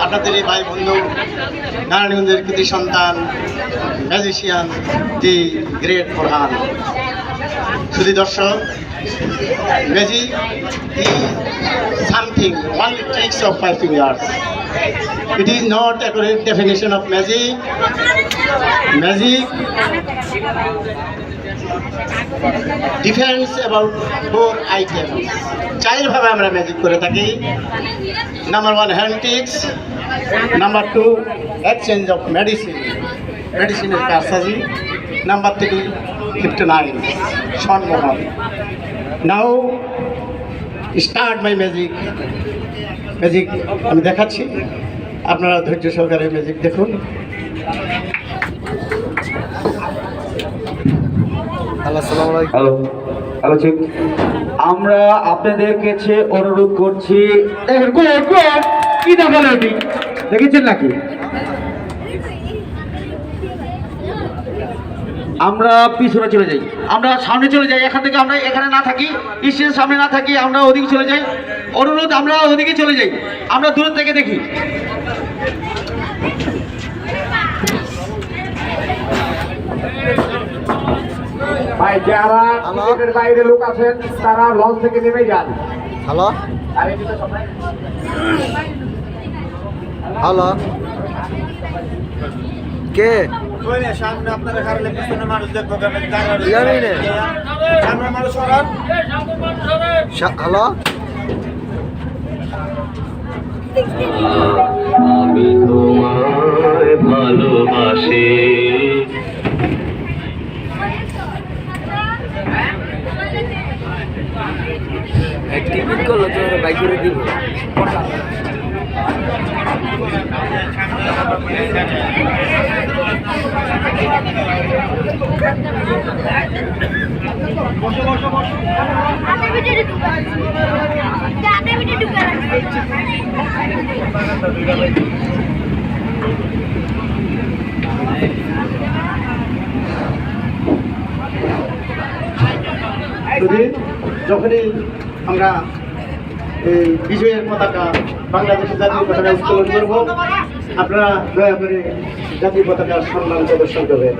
আপনাদের এই ভাই বন্ধু নারায়ণগঞ্জের কৃতি সন্তান ম্যাজিশিয়ান দি গ্রেট ফরহান। শুধু দর্শক, magic is something only tricks of 5 fingers. It is not a correct definition of magic. Magic depends about 4 items. 4 ভাবে আমরা ম্যাজিক করে থাকি। Number 1 hand tricks, number 2 exchange of মেডিসিনের কারসাজি, নাম্বার 3 59 সম্মোহন। Now start my magic. আমি দেখাচ্ছি, আপনারা ধৈর্য সহকারে ম্যাজিক দেখুন। হ্যালো হ্যালো ঠিক, আমরা আপনাদের কাছে অনুরোধ করছি, কি দেখালো এটি দেখেছেন নাকি? আমরা পিছনে চলে যাই, আমরা সামনে চলে যাই, এখান থেকে আমরা এখানে না থাকি, স্টেজের সামনে না থাকি, আমরা ওদিকে চলে যাই। অনুরোধ, আমরা ওদিকে চলে যাই, আমরা দূর থেকে দেখি। ভাই, যারা টিকিটের বাইরে লোক আছেন তারা লঞ্চ থেকে নেমে যান। হ্যালো হ্যালো, কে সামনে আপনারা কারণে পিছনে মানুষ দেখবো, সামনে মানুষ সরান। হ্যালো, আমি তোমায় ভালোবাসি, টিকিট করলো তো বাইক করে দিব। যখনই আমরা এই বিজয়ের পতাকা, বাংলাদেশের জাতীয় পতাকা উত্তোলন করব, আপনারা দয়া করে জাতীয় পতাকার সম্মান প্রদর্শন করবেন।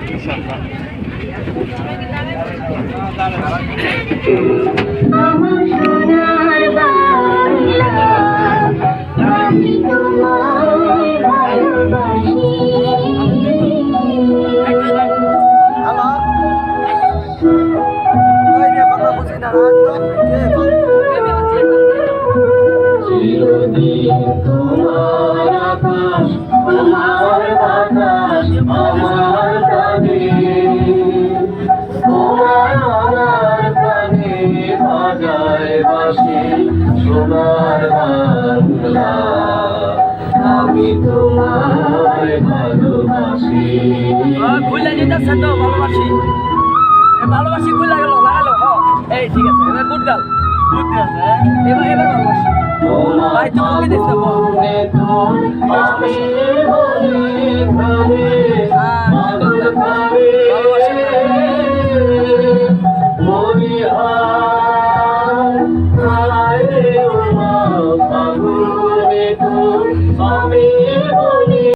চিরদিন তোমার আকাশ, তোমার বাতাস আমার প্রাণে, তোমার আমার প্রাণে বাজায় বাঁশি সোনার বাংলা। আমি তোমায় ভালোবাসি। ভুলে যেতেছে তো, ভালোবাসি ভালোবাসি ভুলে গেল, লাগালো। এই ঠিক আছে, এবার গুড গার্ল, এবার ভালোবাসি। ভাই তুই কবি দেখতে ভালোবাসি।